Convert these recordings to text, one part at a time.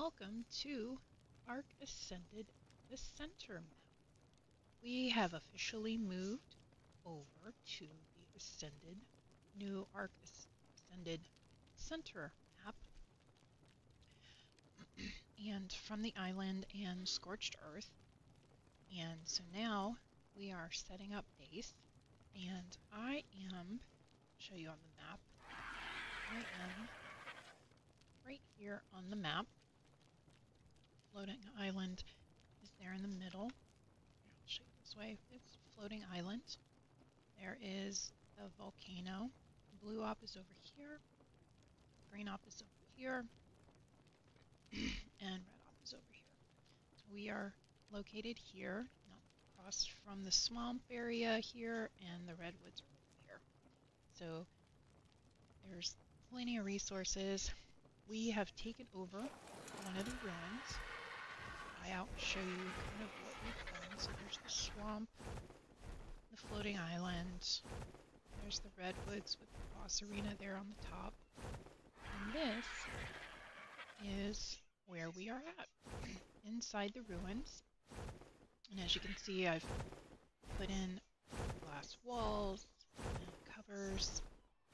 welcome to Ark Ascended The Center map. We have officially moved over to the new Ark Ascended Center map, and from the island and Scorched Earth. And so now we are setting up base, and I am, show you on the map, I am right here on the map. Floating island is there in the middle. I'll show you this way. It's floating island. There is the volcano. Blue op is over here. Green op is over here. And red op is over here. So we are located here, not across from the swamp area here, and the redwoods are over here. So there's plenty of resources. We have taken over one of the ruins. I'll show you kind of what we've done. So there's the swamp, the floating island, there's the redwoods with the boss arena there on the top, and this is where we are at, inside the ruins. And as you can see, I've put in glass walls and covers,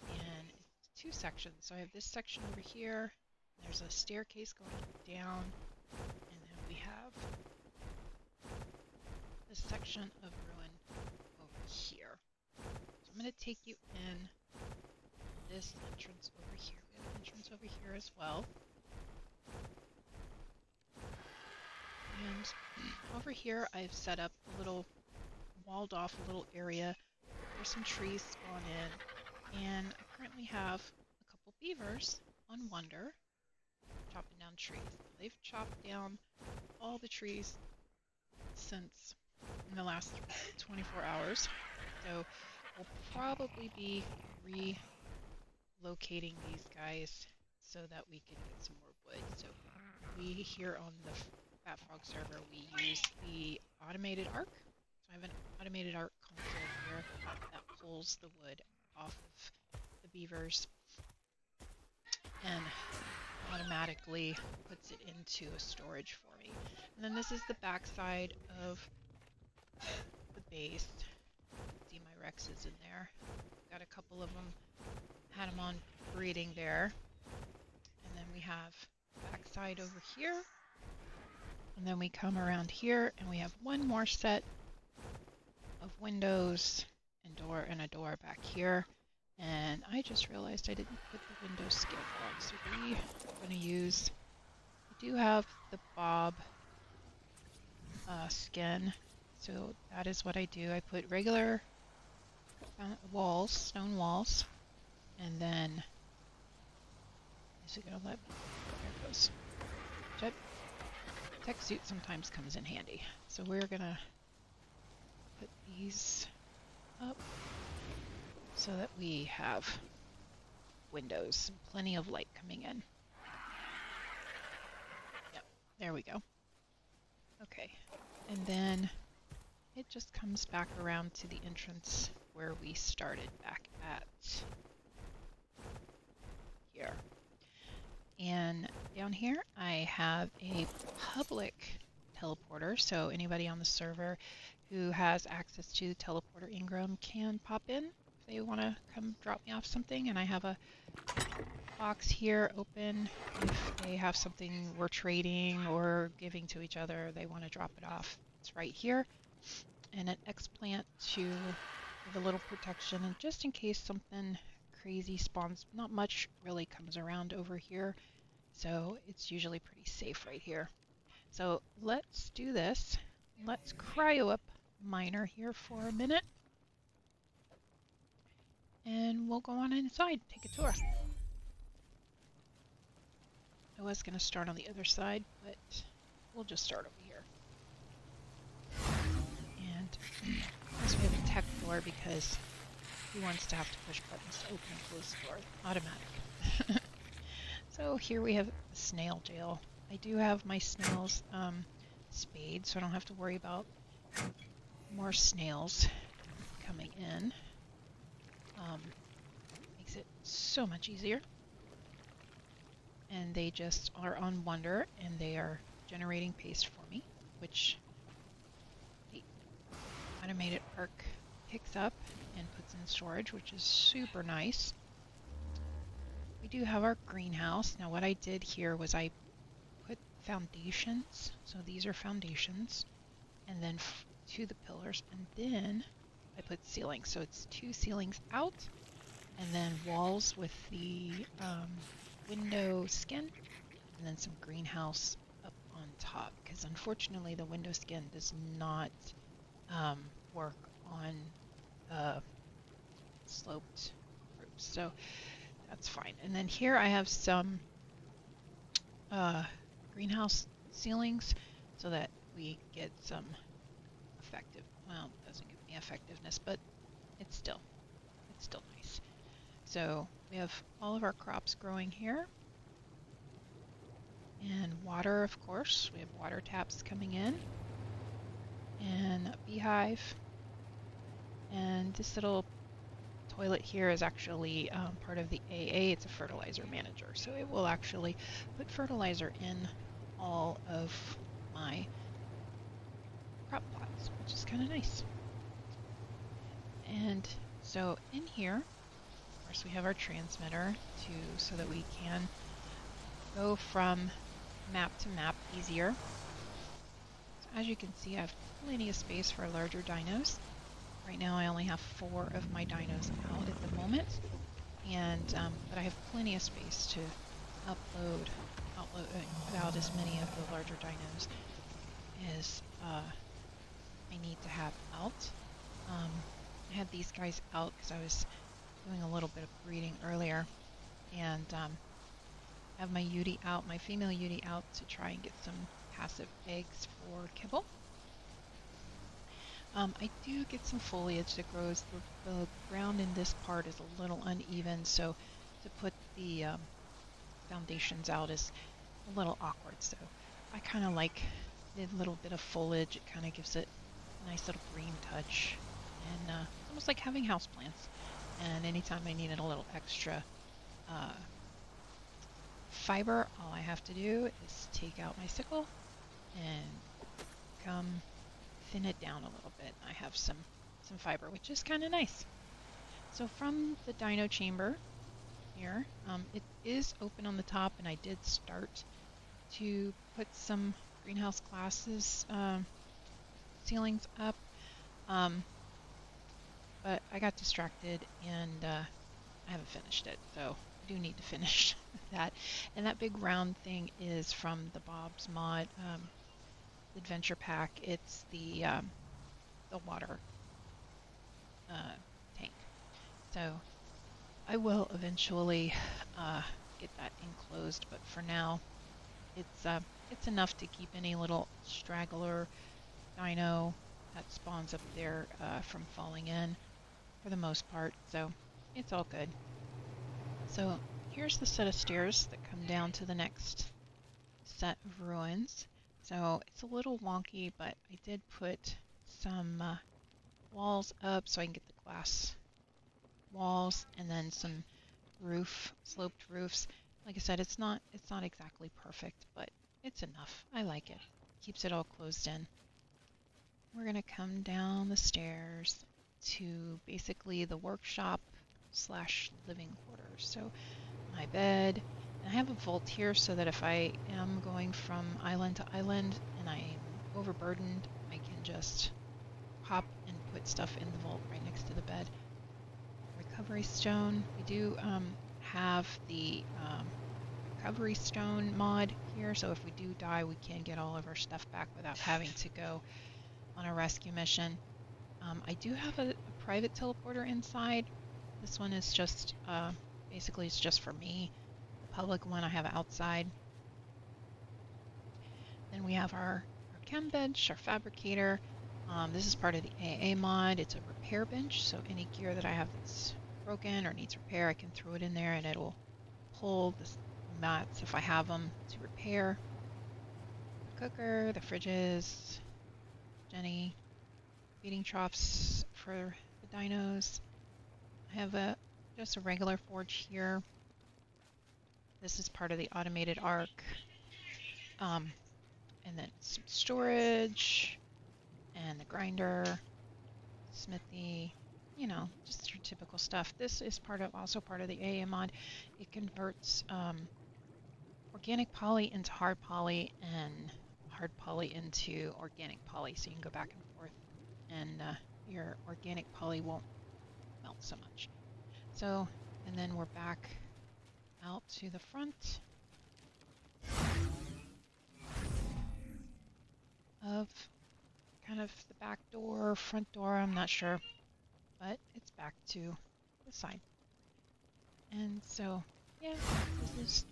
and it's two sections. So I have this section over here, there's a staircase going down, and then we have this section of ruin over here. So I'm going to take you in this entrance over here. We have an entrance over here as well. And over here I've set up a little walled off little area. There's some trees spawn in, and I currently have a couple beavers on Wonder chopping down trees. They've chopped down all the trees since in the last 24 hours. So we'll probably be relocating these guys so that we can get some more wood. So we here on the Fat Frog server, we use the automated Ark. So I have an automated Ark console here that pulls the wood off of the beavers and automatically puts it into a storage for me. And then this is the back side of the base. See my Rexes in there. Got a couple of them, had them on breeding there. And then we have back side over here. And then we come around here and we have one more set of windows and a door back here. And I just realized I didn't put the window skin on, so we are going to use, we do have the Bob skin, so that is what I do. I put regular walls, stone walls, and then, is it going to let me, there it goes. Tech suit sometimes comes in handy, so we're going to put these up so that we have windows, plenty of light coming in. Yep, there we go. Okay, and then it just comes back around to the entrance where we started back at here. And down here I have a public teleporter, so anybody on the server who has access to the teleporter Ingram can pop in if they want to come drop me off something. And I have a box here open if they have something we're trading or giving to each other, they want to drop it off. It's right here. And an X-plant to give a little protection, and just in case something crazy spawns. Not much really comes around over here, so it's usually pretty safe right here. So let's do this. Let's cryo up Miner here for a minute, and we'll go on inside, take a tour. I was going to start on the other side, but we'll just start over here. And this we have a tech door because he wants to have to push buttons to open and close the door. Automatic. So here we have the snail jail. I do have my snails spayed, so I don't have to worry about more snails coming in. Makes it so much easier. and they just are on Wonder, and they are generating paste for me, which the automated Ark picks up and puts in storage, which is super nice. We do have our greenhouse. Now what I did here was I put foundations, so these are foundations, and then to the pillars, and then I put ceilings. So it's 2 ceilings out, and then walls with the window skin, and then some greenhouse up on top, because unfortunately the window skin does not work on sloped roofs, so that's fine. And then here I have some greenhouse ceilings so that we get some effective, well, it doesn't give me effectiveness, but it's still nice. So we have all of our crops growing here. And water, of course. We have water taps coming in. And a beehive. And this little toilet here is actually part of the AA. It's a fertilizer manager. So it will actually put fertilizer in all of my crop plots, which is kind of nice. And so in here, of course, we have our transmitter so that we can go from map to map easier. So as you can see, I have plenty of space for larger dinos. Right now I only have 4 of my dinos out at the moment, and but I have plenty of space to put out as many of the larger dinos as I need to have out. I had these guys out because I was doing a little bit of breeding earlier, and have my Yudi out, my female Yudi out to try and get some passive eggs for kibble. I do get some foliage that grows. The ground in this part is a little uneven, so to put the foundations out is a little awkward. So I kind of like the little bit of foliage. It kind of gives it a nice little green touch, and it's almost like having houseplants. And anytime I needed a little extra fiber, all I have to do is take out my sickle and come thin it down a little bit. I have some fiber, which is kind of nice. So from the dino chamber here, it is open on the top, and I did start to put some greenhouse glasses ceilings up, but I got distracted and I haven't finished it, so I do need to finish that. And that big round thing is from the Bob's Mod Adventure Pack. It's the water tank. So I will eventually get that enclosed, but for now it's enough to keep any little straggler dino that spawns up there from falling in for the most part, so it's all good. So here's the set of stairs that come down to the next set of ruins. So it's a little wonky, but I did put some walls up so I can get the glass walls, and then some sloped roofs. Like I said, it's not exactly perfect, but it's enough. I like it. Keeps it all closed in. We're gonna come down the stairs to basically the workshop / living quarters. So my bed. And I have a vault here so that if I am going from island to island and I am overburdened, I can just hop and put stuff in the vault right next to the bed. Recovery stone. We do have the recovery stone mod here, so if we do die, we can get all of our stuff back without having to go on a rescue mission. I do have a private teleporter inside. This one is just basically it's just for me. The public one I have outside. Then we have our chem bench, our fabricator. This is part of the AA mod. It's a repair bench, so any gear that I have that's broken or needs repair, I can throw it in there and it'll pull the mats if I have them to repair. The cooker, the fridges, Jenny, feeding troughs for the dinos. I have just a regular forge here. This is part of the automated Ark. And then some storage and the grinder, smithy, you know, just your typical stuff. This is also part of the AA mod. It converts organic poly into hard poly and hard poly into organic poly, so you can go back and forth, and your organic poly won't melt so much. So, and then we're back out to the front of kind of the back door, front door, I'm not sure, but it's back to the side. And so, yeah,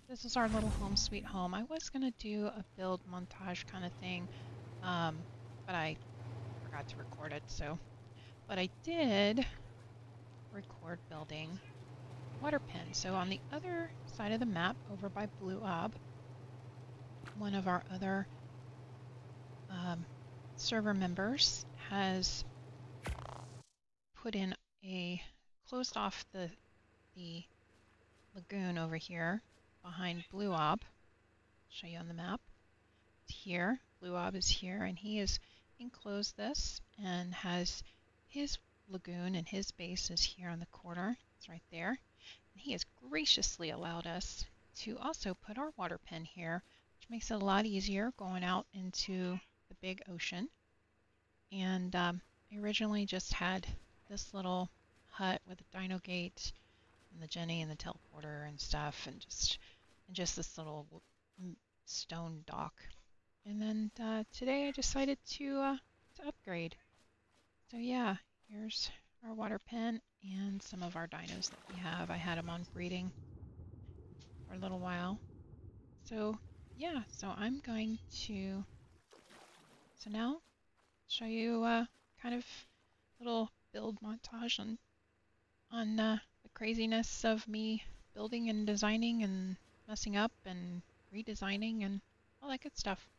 this is our little home sweet home. I was gonna do a build montage kind of thing, but I forgot to record it. So, but I did record building water pen. So on the other side of the map, over by Blue Ob, one of our other server members has put in closed off the lagoon over here behind Blue Ob. Show you on the map. It's here. Blue Ob is here, and he has enclosed this and has his lagoon, and his base is here on the corner. It's right there. And he has graciously allowed us to also put our water pen here, which makes it a lot easier going out into the big ocean. And I originally just had this little hut with a dino gate and the Jenny and the teleporter and stuff, and just this little stone dock. And then today I decided to upgrade. So yeah, here's our water pen and some of our dinos that we have. I had them on breeding for a little while. So yeah, so I'm going to now show you kind of little build montage on the craziness of me building and designing and messing up and redesigning and all that good stuff.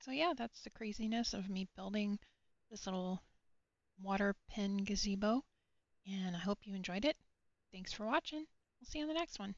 So yeah, that's the craziness of me building this little water pen gazebo, and I hope you enjoyed it. Thanks for watching. We'll see you on the next one.